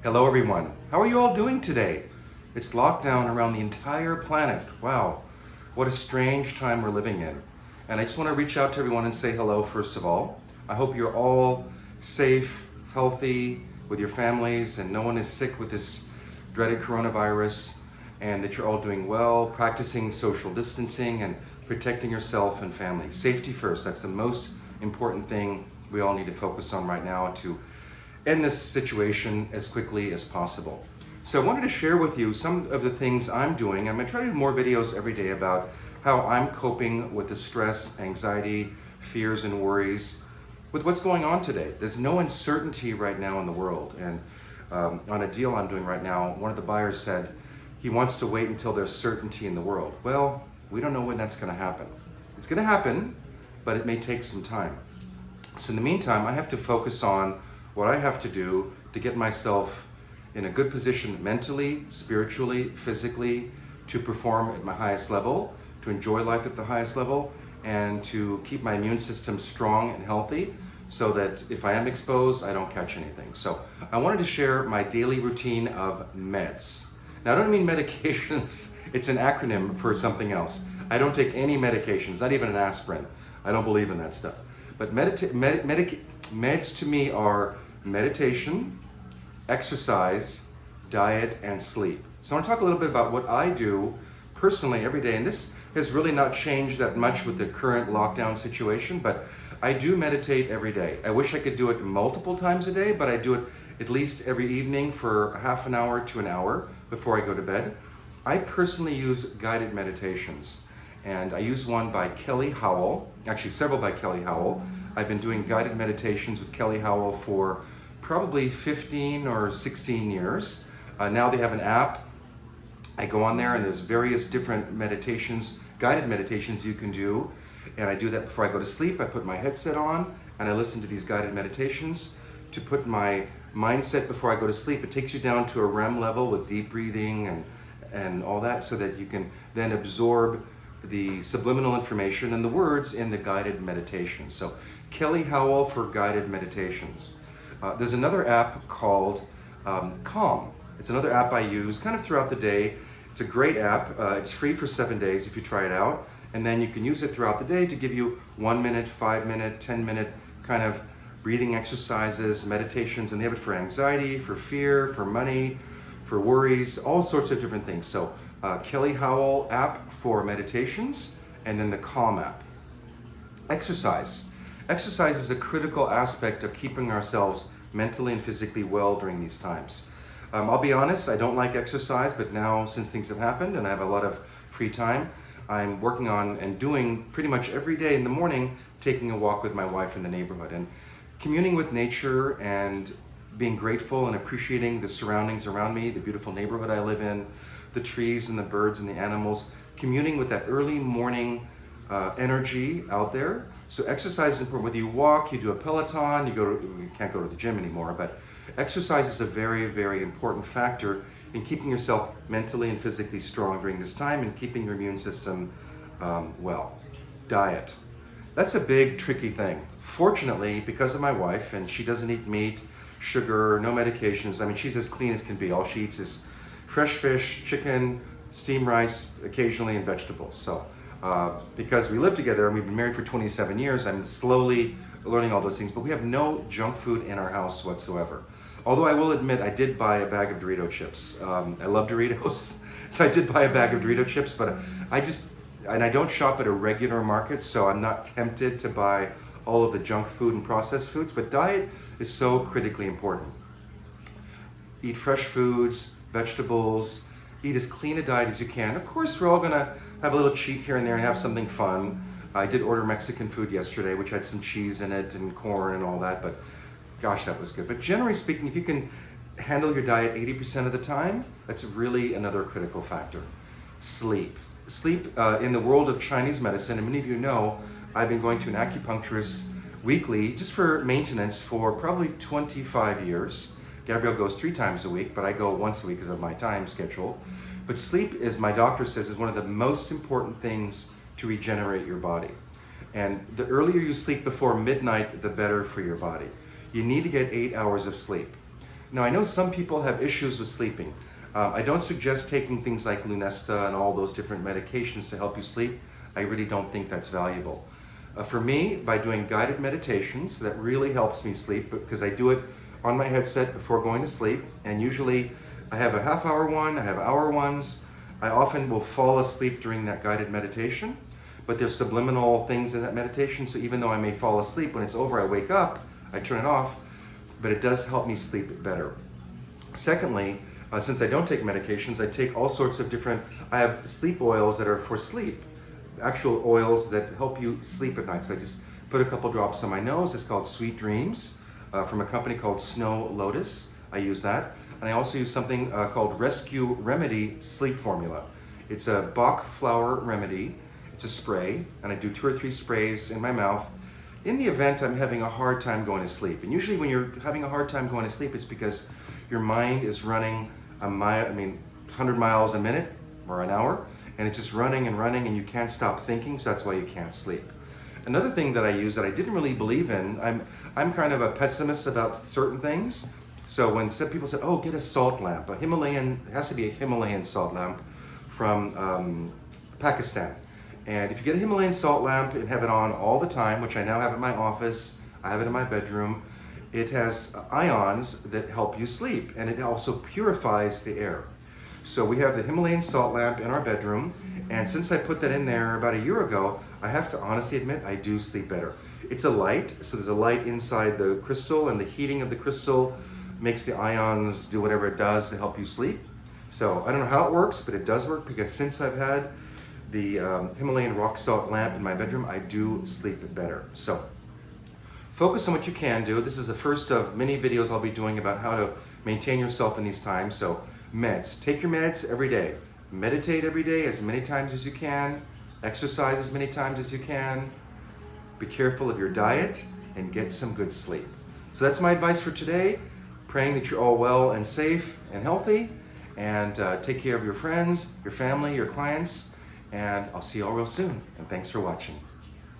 Hello everyone. How are you all doing today? It's lockdown around the entire planet. Wow, what a strange time we're living in. And I just want to reach out to everyone and say hello first of all. I hope you're all safe, healthy with your families and no one is sick with this dreaded coronavirus, and that you're all doing well, practicing social distancing and protecting yourself and family. Safety first, that's the most important thing we all need to focus on right now to end this situation as quickly as possible. So I wanted to share with you some of the things I'm doing. I'm going to try to do more videos every day about how I'm coping with the stress, anxiety, fears, and worries with what's going on today. There's no uncertainty right now in the world. And on a deal I'm doing right now, one of the buyers said he wants to wait until there's certainty in the world. Well, we don't know when that's going to happen. It's going to happen, but it may take some time. So in the meantime, I have to focus on what I have to do to get myself in a good position mentally, spiritually, physically, to perform at my highest level, to enjoy life at the highest level, and to keep my immune system strong and healthy so that if I am exposed, I don't catch anything. So I wanted to share my daily routine of M.E.D.S. Now I don't mean medications, it's an acronym for something else. I don't take any medications, not even an aspirin. I don't believe in that stuff. But meds to me are meditation, exercise, diet, and sleep. So I want to talk a little bit about what I do personally every day. And this has really not changed that much with the current lockdown situation, but I do meditate every day. I wish I could do it multiple times a day, but I do it at least every evening for half an hour to an hour before I go to bed. I personally use guided meditations. And I use one by Kelly Howell, actually several by Kelly Howell. I've been doing guided meditations with Kelly Howell for probably 15 or 16 years. Now they have an app. I go on there and there's various different meditations, guided meditations you can do. And I do that before I go to sleep. I put my headset on and I listen to these guided meditations to put my mindset before I go to sleep. It takes you down to a REM level with deep breathing and all that so that you can then absorb the subliminal information and the words in the guided meditation. So Kelly Howell for guided meditations. There's another app called Calm. It's another app I use kind of throughout the day. It's a great app. It's free for 7 days if you try it out. And then you can use it throughout the day to give you 1 minute, 5 minute, 10-minute kind of breathing exercises, meditations, and they have it for anxiety, for fear, for money, for worries, all sorts of different things. So Kelly Howell app for meditations, and then the Calm app. Exercise. Exercise is a critical aspect of keeping ourselves mentally and physically well during these times. I'll be honest, I don't like exercise, but now since things have happened and I have a lot of free time, I'm working on and doing pretty much every day in the morning, taking a walk with my wife in the neighborhood and communing with nature and being grateful and appreciating the surroundings around me, the beautiful neighborhood I live in, the trees and the birds and the animals, communing with that early morning energy out there. So exercise is important. Whether you walk, you do a Peloton, you can't go to the gym anymore, but exercise is a very, very important factor in keeping yourself mentally and physically strong during this time and keeping your immune system well. Diet. That's a big, tricky thing. Fortunately, because of my wife, and she doesn't eat meat, sugar, no medications. I mean, she's as clean as can be. All she eats is fresh fish, chicken, steamed rice, occasionally, and vegetables. So because we live together and we've been married for 27 years, I'm slowly learning all those things, but we have no junk food in our house whatsoever. Although I will admit, I did buy a bag of Dorito chips. I love Doritos, so I did buy a bag of Dorito chips, but I don't shop at a regular market, so I'm not tempted to buy all of the junk food and processed foods, but diet is so critically important. Eat fresh foods, vegetables, eat as clean a diet as you can. Of course, we're all gonna have a little cheat here and there and have something fun. I did order Mexican food yesterday, which had some cheese in it and corn and all that, but gosh, that was good. But generally speaking, if you can handle your diet 80% of the time, that's really another critical factor. Sleep. Sleep in the world of Chinese medicine, and many of you know, I've been going to an acupuncturist weekly just for maintenance for probably 25 years. Gabrielle goes 3 times a week, but I go once a week because of my time schedule. But sleep, as my doctor says, is one of the most important things to regenerate your body. And the earlier you sleep before midnight, the better for your body. You need to get 8 hours of sleep. Now I know some people have issues with sleeping. I don't suggest taking things like Lunesta and all those different medications to help you sleep. I really don't think that's valuable. For me, by doing guided meditations, that really helps me sleep because I do it on my headset before going to sleep. And usually I have a half-hour one, I have hour ones. I often will fall asleep during that guided meditation, but there's subliminal things in that meditation. So even though I may fall asleep, when it's over, I wake up, I turn it off, but it does help me sleep better. Secondly, since I don't take medications, I take all sorts of different, I have sleep oils that are for sleep. Actual oils that help you sleep at night. So I just put a couple drops on my nose. It's called Sweet Dreams from a company called Snow Lotus. I use that. And I also use something called Rescue Remedy Sleep Formula. It's a Bach flower remedy. It's a spray, and I do 2 or 3 sprays in my mouth in the event I'm having a hard time going to sleep. And usually when you're having a hard time going to sleep, it's because your mind is running 100 miles a minute or an hour, and it's just running and running and you can't stop thinking, so that's why you can't sleep. Another thing that I use that I didn't really believe in, I'm kind of a pessimist about certain things. So when some people said, oh, get a salt lamp, it has to be a Himalayan salt lamp from Pakistan. And if you get a Himalayan salt lamp and have it on all the time, which I now have at my office, I have it in my bedroom, it has ions that help you sleep, and it also purifies the air. So we have the Himalayan salt lamp in our bedroom, and since I put that in there about a year ago, I have to honestly admit I do sleep better. It's a light, so there's a light inside the crystal, and the heating of the crystal makes the ions do whatever it does to help you sleep. So I don't know how it works, but it does work because since I've had the Himalayan rock salt lamp in my bedroom, I do sleep better. So focus on what you can do. This is the first of many videos I'll be doing about how to maintain yourself in these times. So meds, take your meds every day. Meditate every day as many times as you can. Exercise as many times as you can. Be careful of your diet and get some good sleep. So that's my advice for today. Praying that you're all well and safe and healthy, and take care of your friends, your family, your clients, and I'll see you all real soon. And thanks for watching.